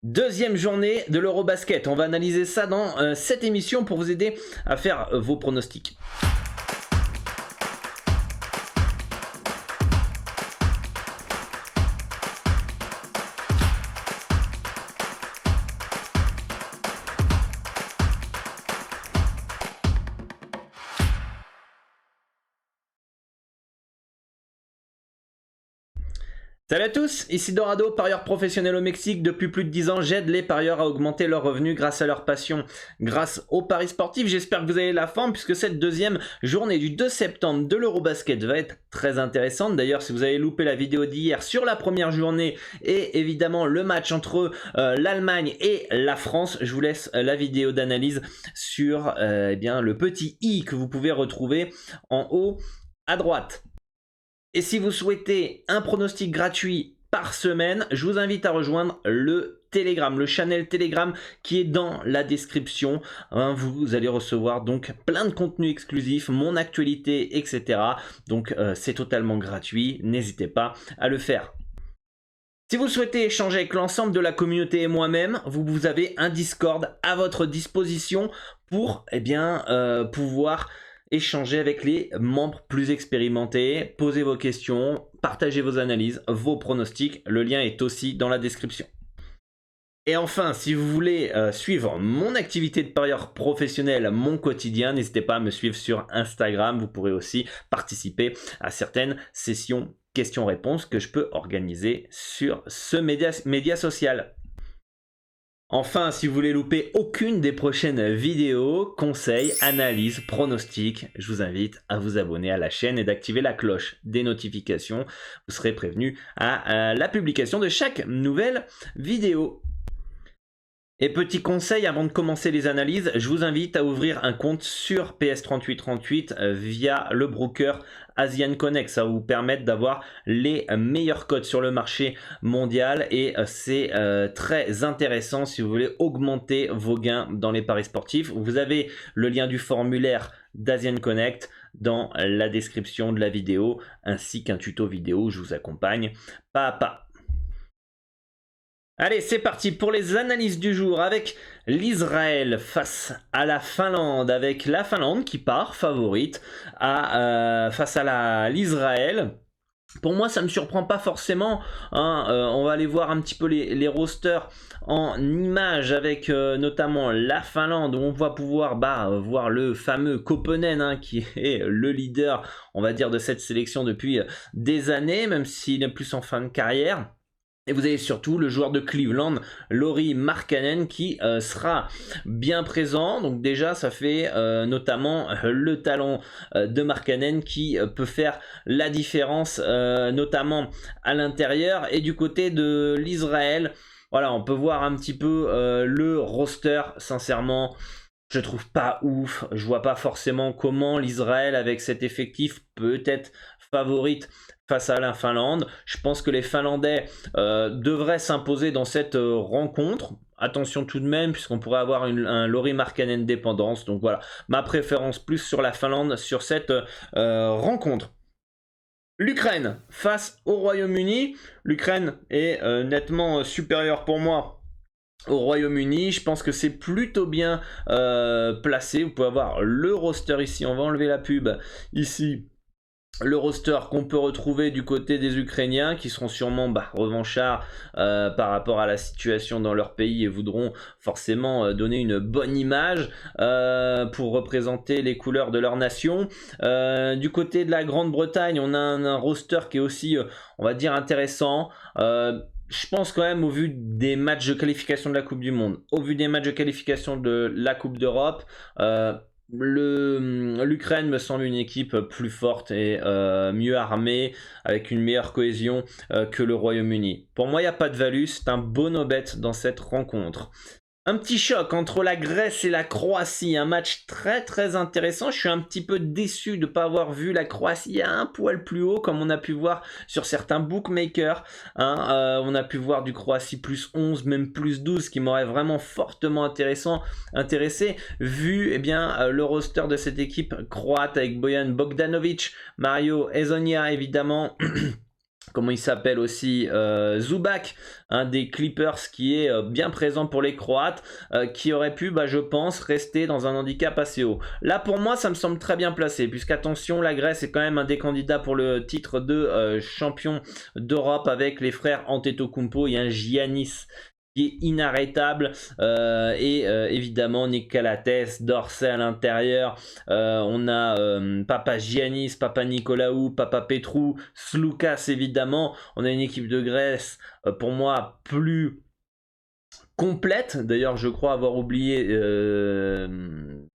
Deuxième journée de l'Eurobasket. On va analyser ça dans cette émission pour vous aider à faire vos pronostics. Salut à tous, ici Dorado, parieur professionnel au Mexique. Depuis plus de 10 ans, j'aide les parieurs à augmenter leurs revenus grâce à leur passion, grâce aux paris sportifs. J'espère que vous avez la forme puisque cette deuxième journée du 2 septembre de l'Eurobasket va être très intéressante. D'ailleurs, si vous avez loupé la vidéo d'hier sur la première journée et évidemment le match entre l'Allemagne et la France, je vous laisse la vidéo d'analyse sur le petit i que vous pouvez retrouver en haut à droite. Et si vous souhaitez un pronostic gratuit par semaine, je vous invite à rejoindre le Telegram, le channel Telegram qui est dans la description. Vous allez recevoir donc plein de contenus exclusifs, mon actualité, etc. Donc c'est totalement gratuit, n'hésitez pas à le faire. Si vous souhaitez échanger avec l'ensemble de la communauté et moi-même, vous avez un Discord à votre disposition pour pouvoir échanger avec les membres plus expérimentés, posez vos questions, partagez vos analyses, vos pronostics. Le lien est aussi dans la description. Et enfin, si vous voulez suivre mon activité de parieur professionnel, mon quotidien, n'hésitez pas à me suivre sur Instagram. Vous pourrez aussi participer à certaines sessions questions-réponses que je peux organiser sur ce média social. Enfin, si vous voulez louper aucune des prochaines vidéos, conseils, analyses, pronostics, je vous invite à vous abonner à la chaîne et d'activer la cloche des notifications. Vous serez prévenu à la publication de chaque nouvelle vidéo. Et petit conseil avant de commencer les analyses, je vous invite à ouvrir un compte sur PS3838 via le broker Asian Connect. Ça va vous permettre d'avoir les meilleurs codes sur le marché mondial et c'est très intéressant si vous voulez augmenter vos gains dans les paris sportifs. Vous avez le lien du formulaire d'Asian Connect dans la description de la vidéo ainsi qu'un tuto vidéo où je vous accompagne pas à pas. Allez, c'est parti pour les analyses du jour avec l'Israël face à la Finlande, avec la Finlande qui part favorite face à l'Israël. Pour moi, ça ne me surprend pas forcément. On va aller voir un petit peu les rosters en images avec notamment la Finlande où on va pouvoir voir le fameux Koponen qui est le leader, on va dire, de cette sélection depuis des années, même s'il est plus en fin de carrière. Et vous avez surtout le joueur de Cleveland, Lauri Markkanen, qui sera bien présent. Donc déjà, ça fait notamment le talent de Markkanen qui peut faire la différence, notamment à l'intérieur. Et du côté de l'Israël, voilà, on peut voir un petit peu le roster, sincèrement. Je trouve pas ouf, je vois pas forcément comment l'Israël avec cet effectif peut être favorite face à la Finlande. Je pense que les Finlandais devraient s'imposer dans cette rencontre. Attention tout de même, puisqu'on pourrait avoir un Lauri Markkanen dépendance. Donc voilà, ma préférence plus sur la Finlande sur cette rencontre. L'Ukraine face au Royaume-Uni. L'Ukraine est nettement supérieure pour moi au Royaume-Uni. Je pense que c'est plutôt bien placé. Vous pouvez avoir le roster ici. On va enlever la pub ici. Le roster qu'on peut retrouver du côté des Ukrainiens qui seront sûrement revanchards par rapport à la situation dans leur pays et voudront forcément donner une bonne image pour représenter les couleurs de leur nation. Du côté de la Grande-Bretagne, on a un roster qui est aussi, on va dire, intéressant. Je pense quand même au vu des matchs de qualification de la Coupe du Monde, au vu des matchs de qualification de la Coupe d'Europe, l'Ukraine me semble une équipe plus forte et mieux armée avec une meilleure cohésion que le Royaume-Uni. Pour moi, il n'y a pas de value, c'est un bon no-bet dans cette rencontre. Un petit choc entre la Grèce et la Croatie, un match très très intéressant. Je suis un petit peu déçu de ne pas avoir vu la Croatie un poil plus haut comme on a pu voir sur certains bookmakers. On a pu voir du Croatie plus 11, même plus 12, qui m'aurait vraiment fortement intéressé vu le roster de cette équipe croate avec Bojan Bogdanovic, Mario Hezonja évidemment. comment il s'appelle aussi, Zubac, un des Clippers qui est bien présent pour les Croates, qui aurait pu, je pense, rester dans un handicap assez haut. Là, pour moi, ça me semble très bien placé, puisqu'attention, la Grèce est quand même un des candidats pour le titre de champion d'Europe avec les frères Antetokounmpo et un Giannis qui est inarrêtable, et évidemment Nick Calates, Dorsey à l'intérieur, on a Papa Giannis, Papa Nicolaou, Papa Petrou, Sloukas évidemment, on a une équipe de Grèce pour moi plus complète. D'ailleurs, je crois avoir oublié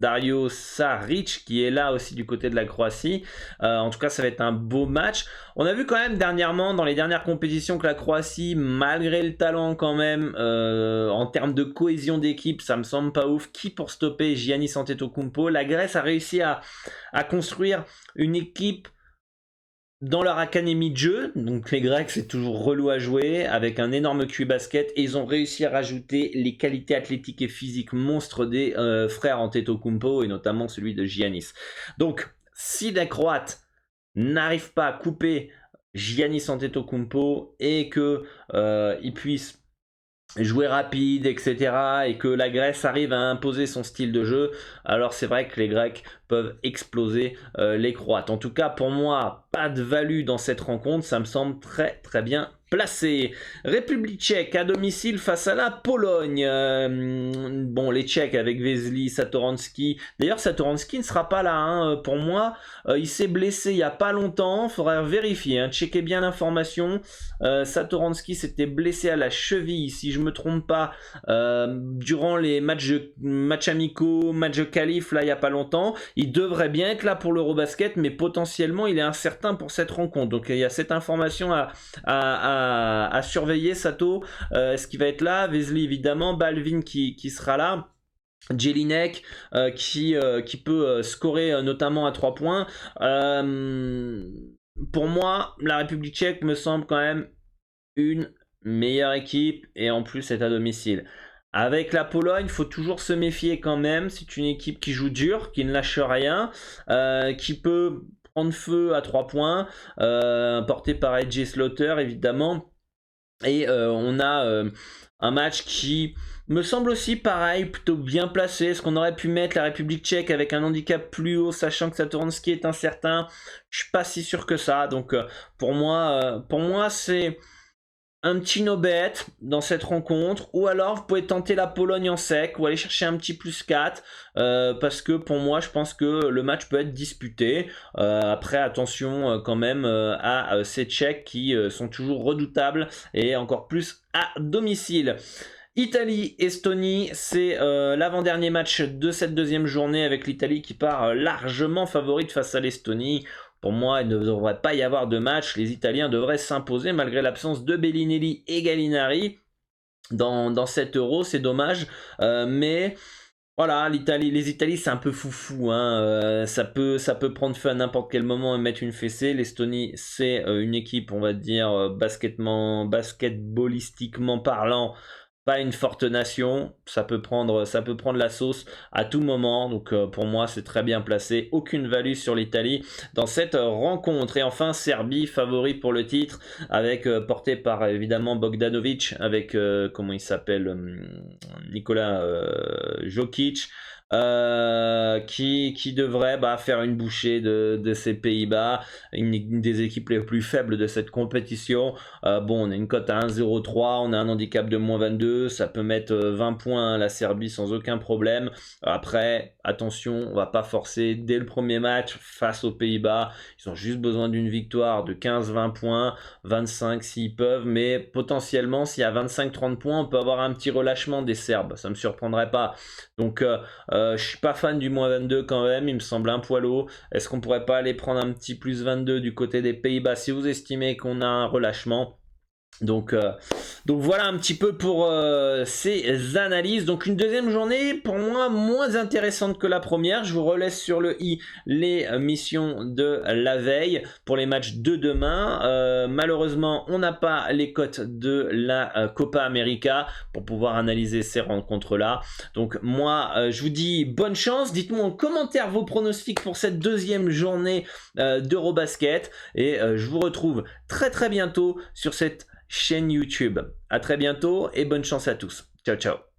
Dario Saric qui est là aussi du côté de la Croatie. En tout cas, ça va être un beau match. On a vu quand même dernièrement, dans les dernières compétitions, que la Croatie, malgré le talent quand même, en termes de cohésion d'équipe, ça me semble pas ouf. Qui pour stopper Giannis Antetokounmpo? La Grèce a réussi à construire une équipe dans leur académie de jeu. Donc les Grecs, c'est toujours relou à jouer, avec un énorme QI basket, et ils ont réussi à rajouter les qualités athlétiques et physiques monstres des frères Antetokounmpo, et notamment celui de Giannis. Donc si les Croates n'arrivent pas à couper Giannis Antetokounmpo et que ils puissent jouer rapide, etc., et que la Grèce arrive à imposer son style de jeu, alors c'est vrai que les Grecs peuvent exploser les Croates. En tout cas, pour moi, pas de value dans cette rencontre, ça me semble très très bien placé. République tchèque à domicile face à la Pologne. Bon, les Tchèques avec Vesely, Satoransky. D'ailleurs, Satoransky ne sera pas là, hein, pour moi. Il s'est blessé il n'y a pas longtemps. Il faudrait vérifier, hein, checker bien l'information. Satoransky s'était blessé à la cheville, si je ne me trompe pas, durant les matchs amicaux, matchs de qualif, là, il n'y a pas longtemps. Il devrait bien être là pour l'Eurobasket, mais potentiellement, il est incertain pour cette rencontre. Donc, il y a cette information à surveiller. Sato, est-ce qu'il va être là? Vesely évidemment, Balvin qui sera là, Jelinek qui peut scorer notamment à 3 points. Pour moi, la République tchèque me semble quand même une meilleure équipe, et en plus c'est à domicile. Avec la Pologne, il faut toujours se méfier quand même. C'est une équipe qui joue dur, qui ne lâche rien, qui peut prendre feu à 3 points, porté par AJ Slaughter évidemment. Et on a un match qui me semble aussi pareil, plutôt bien placé. Est-ce qu'on aurait pu mettre la République tchèque avec un handicap plus haut, sachant que Satoransky est incertain? Je suis pas si sûr que ça. Donc pour moi c'est un petit no-bet dans cette rencontre, ou alors vous pouvez tenter la Pologne en sec ou aller chercher un petit plus 4, parce que pour moi je pense que le match peut être disputé. Après attention quand même à ces Tchèques qui sont toujours redoutables, et encore plus à domicile. Italie-Estonie, c'est l'avant-dernier match de cette deuxième journée, avec l'Italie qui part largement favorite face à l'Estonie. Pour moi, il ne devrait pas y avoir de match. Les Italiens devraient s'imposer malgré l'absence de Bellinelli et Gallinari dans cet Euro. C'est dommage. Mais voilà, les Italiens, c'est un peu foufou, hein. Ça peut prendre feu à n'importe quel moment et mettre une fessée. L'Estonie, c'est une équipe, on va dire, basketballistiquement parlant, pas une forte nation. Ça peut prendre la sauce à tout moment. Donc pour moi, c'est très bien placé. Aucune value sur l'Italie dans cette rencontre. Et enfin, Serbie, favori pour le titre, avec porté par évidemment Bogdanovic, avec comment il s'appelle, Nikola Jokic. Qui devrait faire une bouchée de ces Pays-Bas, une des équipes les plus faibles de cette compétition. Bon, on a une cote à 1,03, on a un handicap de moins 22, ça peut mettre 20 points à la Serbie sans aucun problème. Après, attention, on va pas forcer dès le premier match face aux Pays-Bas. Ils ont juste besoin d'une victoire de 15-20 points, 25 s'ils peuvent, mais potentiellement s'il y a 25-30 points, on peut avoir un petit relâchement des Serbes, ça me surprendrait pas. Donc je suis pas fan du moins 22 quand même, il me semble un poil haut. Est-ce qu'on pourrait pas aller prendre un petit plus 22 du côté des Pays-Bas si vous estimez qu'on a un relâchement? Donc voilà un petit peu pour ces analyses. Donc une deuxième journée pour moi moins intéressante que la première. Je vous relaisse sur le i les missions de la veille pour les matchs de demain. Malheureusement on n'a pas les cotes de la Copa América pour pouvoir analyser ces rencontres là. Donc moi je vous dis bonne chance. Dites-moi en commentaire vos pronostics pour cette deuxième journée d'Eurobasket. Et je vous retrouve très bientôt sur cette chaîne YouTube. À très bientôt et bonne chance à tous. Ciao ciao.